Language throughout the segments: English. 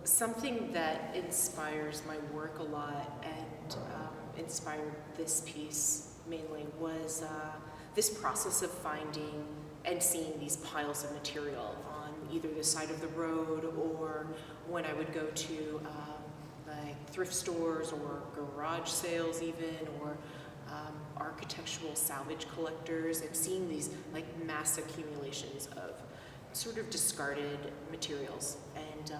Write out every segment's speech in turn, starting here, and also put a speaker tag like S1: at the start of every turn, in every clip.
S1: something that inspires my work a lot and inspired this piece mainly was this process of finding and seeing these piles of material on either the side of the road or when I would go to like thrift stores or garage sales even, or architectural salvage collectors, and seeing these like mass accumulations of sort of discarded materials and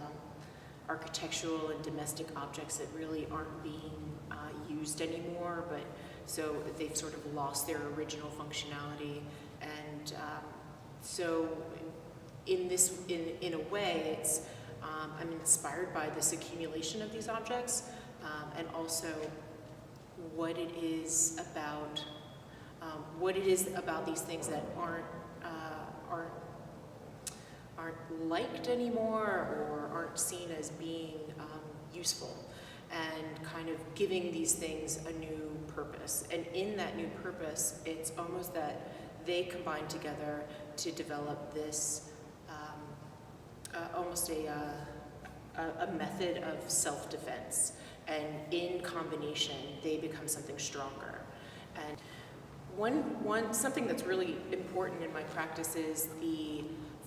S1: architectural and domestic objects that really aren't being used anymore, but so they've sort of lost their original functionality. And so in a way, it's I'm inspired by this accumulation of these objects, and also what it is about these things that aren't liked anymore or aren't seen as being useful, and kind of giving these things a new purpose. And in that new purpose, it's almost that they combine together to develop this almost a method of self-defense. And in combination, they become something stronger. And something that's really important in my practice is the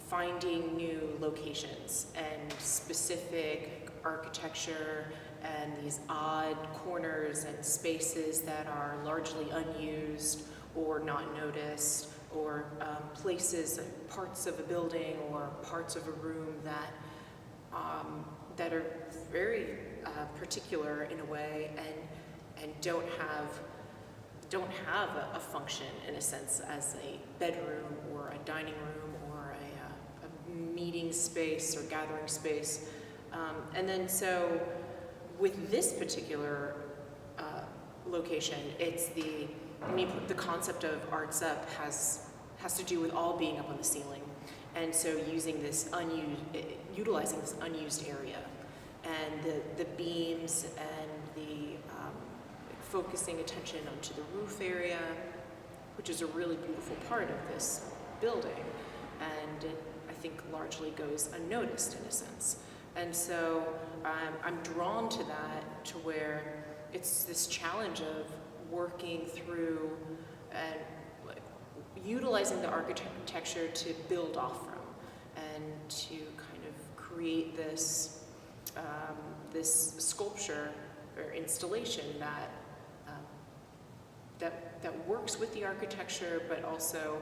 S1: finding new locations and specific architecture and these odd corners and spaces that are largely unused or not noticed, or places, parts of a building or parts of a room that are very particular in a way and don't have a function in a sense as a bedroom or a dining room or a meeting space or gathering space. And then so with this particular location, it's the concept of ArtsUP has to do with all being up on the ceiling. And so utilizing this unused area and the beams and the focusing attention onto the roof area, which is a really beautiful part of this building, and it, I think, largely goes unnoticed in a sense. And so I'm drawn to that, to where it's this challenge of working through and utilizing the architecture to build off from and to kind of create this this sculpture or installation that works with the architecture, but also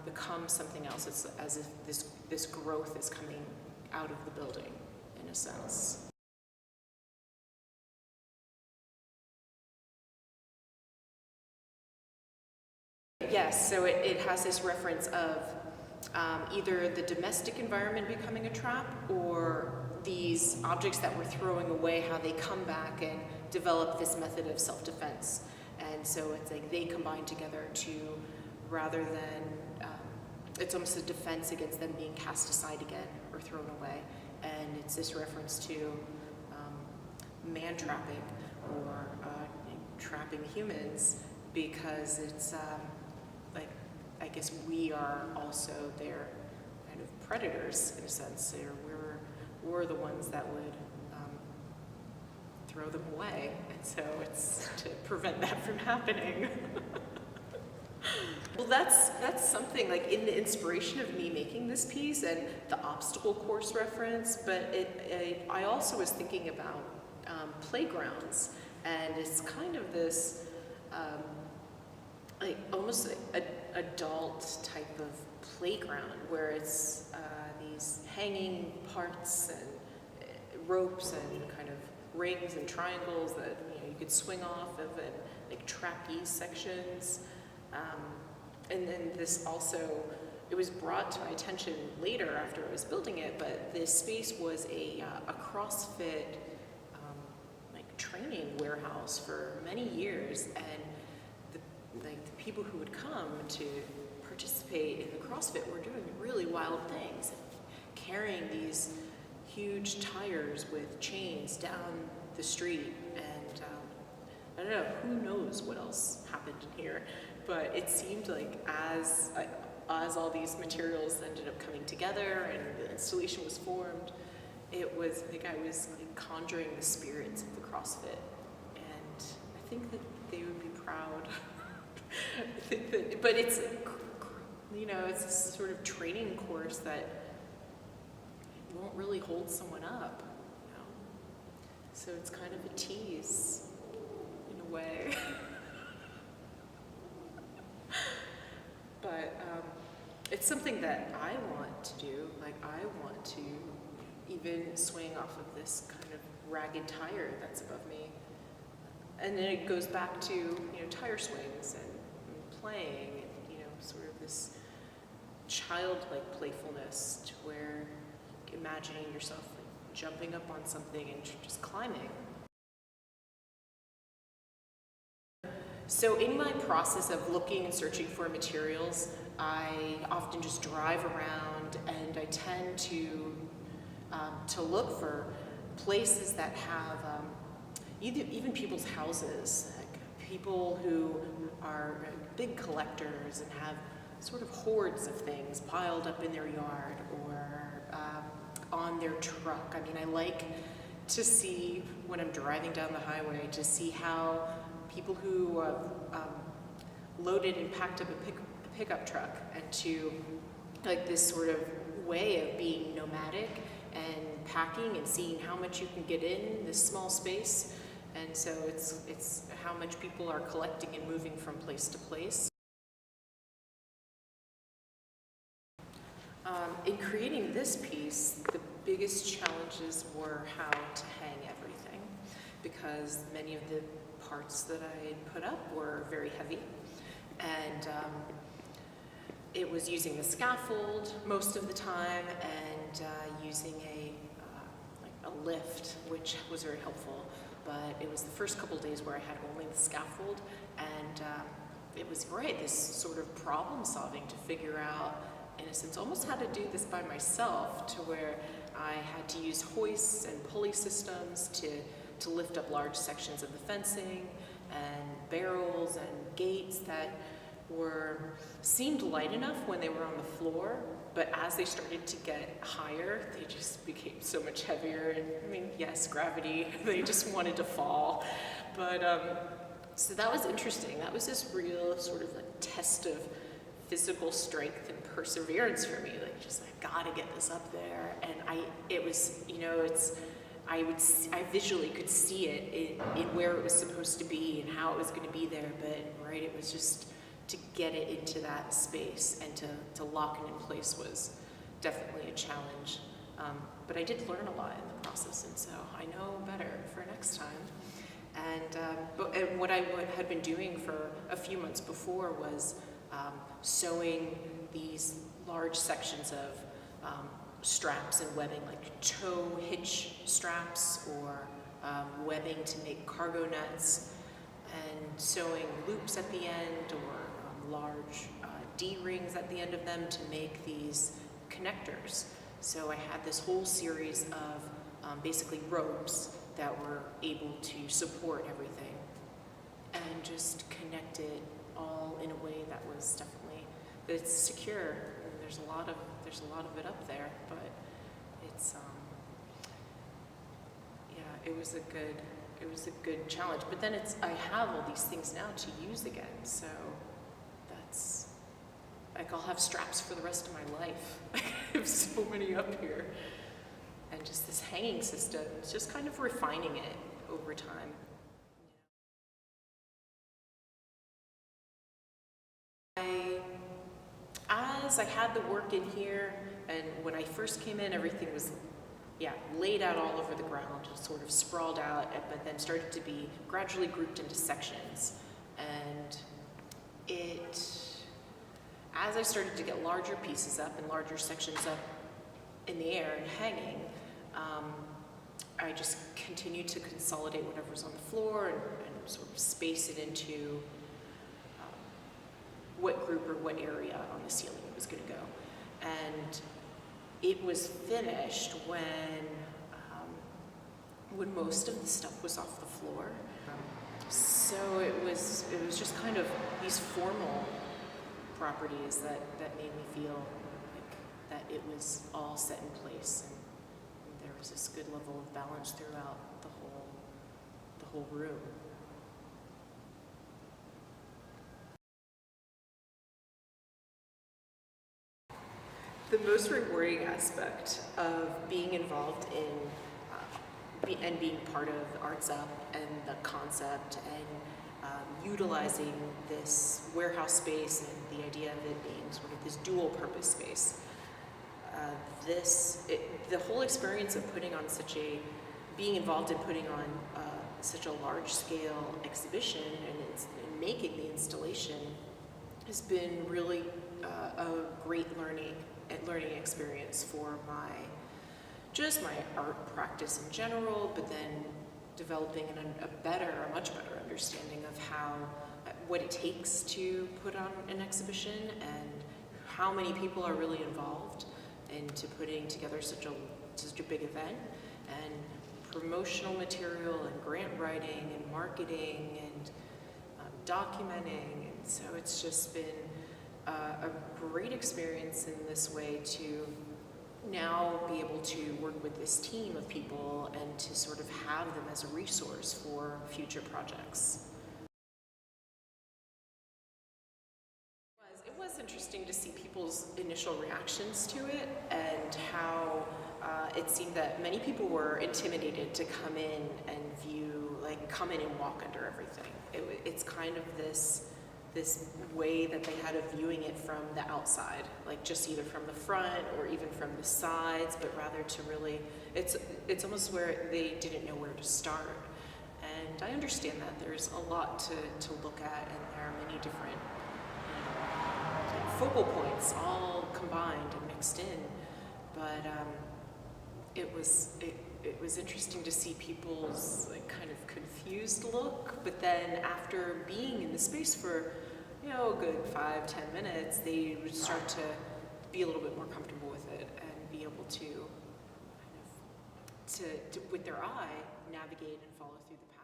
S1: becomes something else. It's as if this growth is coming out of the building, in a sense. Yes, so it has this reference of either the domestic environment becoming a trap, or these objects that we're throwing away, how they come back and develop this method of self-defense. And so it's like they combine together to, rather than, it's almost a defense against them being cast aside again or thrown away. And it's this reference to man-trapping or trapping humans, because it's like, I guess we are also their kind of predators in a sense. We're the ones that would throw them away, and so it's to prevent that from happening. Well, that's something like in the inspiration of me making this piece and the obstacle course reference, but I also was thinking about playgrounds, and it's kind of this like almost an adult type of playground where it's these hanging parts and ropes and kind of rings and triangles that you could swing off of, and like trapeze sections. And then this also, it was brought to my attention later after I was building it, but this space was a CrossFit like training warehouse for many years, and the people who would come to participate in the CrossFit were doing really wild things, carrying these huge tires with chains down the street, and I don't know, who knows what else happened in here, but it seemed like as all these materials ended up coming together and the installation was formed, it was like I was like conjuring the spirits of the CrossFit, and I think that they would be proud. I think that, but it's, you know, it's this sort of training course that won't really hold someone up, you know? So it's kind of a tease in a way. But it's something that I want to do. Like, I want to even swing off of this kind of ragged tire that's above me. And then it goes back to, you know, tire swings and playing and, you know, sort of this childlike playfulness to where imagining yourself like jumping up on something and just climbing. So in my process of looking and searching for materials, I often just drive around, and I tend to look for places that have even people's houses, like people who are big collectors and have sort of hordes of things piled up in their yard or on their truck. I mean, I like to see, when I'm driving down the highway, to see how people who loaded and packed up a pickup truck, and to like this sort of way of being nomadic and packing and seeing how much you can get in this small space. And so it's how much people are collecting and moving from place to place. In creating this piece, the biggest challenges were how to hang everything, because many of the parts that I had put up were very heavy, and it was using the scaffold most of the time, and using a lift, which was very helpful. But it was the first couple days where I had only the scaffold, and it was this sort of problem solving to figure out, in a sense, almost how to do this by myself, to where I had to use hoists and pulley systems to lift up large sections of the fencing, and barrels and gates that seemed light enough when they were on the floor, but as they started to get higher, they just became so much heavier. And I mean, yes, gravity, they just wanted to fall. But so that was interesting. That was this real sort of like test of physical strength and perseverance for me. Like, just I gotta get this up there. And it was, you know, I visually could see it in where it was supposed to be and how it was going to be there, but it was just to get it into that space and to lock it in place was definitely a challenge. But I did learn a lot in the process, and so I know better for next time. And what I had been doing for a few months before was sewing these large sections of straps and webbing, like tow hitch straps, or webbing to make cargo nets, and sewing loops at the end, or large D-rings at the end of them to make these connectors. So I had this whole series of basically ropes that were able to support everything and just connect it all in a way that was definitely, that it's secure. And there's a lot of it up there, but it's yeah, it was a good challenge. But then I have all these things now to use again, so that's like I'll have straps for the rest of my life. I have so many up here, and just this hanging system. It's just kind of refining it over time. As I had the work in here, and when I first came in, everything was laid out all over the ground, sort of sprawled out, but then started to be gradually grouped into sections. And as I started to get larger pieces up and larger sections up in the air and hanging, I just continued to consolidate whatever's on the floor and sort of space it into what group or what area on the ceiling it was going to go. And it was finished when most of the stuff was off the floor. So it was just kind of these formal properties that made me feel like that it was all set in place, and there was this good level of balance throughout the whole room. The most rewarding aspect of being involved in and being part of ArtsUP and the concept and utilizing this warehouse space and the idea of it being sort of this dual purpose space. The whole experience of being involved in putting on such a large scale exhibition and making the installation has been really a great learning experience for my art practice in general, but then developing a much better understanding of what it takes to put on an exhibition and how many people are really involved into putting together such a big event, and promotional material and grant writing and marketing and documenting. And so it's just been a great experience in this way to now be able to work with this team of people and to sort of have them as a resource for future projects. It was interesting to see people's initial reactions to it and how it seemed that many people were intimidated to come in and walk under everything. It's kind of this way that they had of viewing it from the outside, like just either from the front or even from the sides, but rather to really, it's almost where they didn't know where to start. And I understand that there's a lot to look at, and there are many different focal points all combined and mixed in. But it was interesting to see people's kind of confused look, but then after being in the space for a good 5-10 minutes, they would start to be a little bit more comfortable with it and be able to with their eye navigate and follow through the path.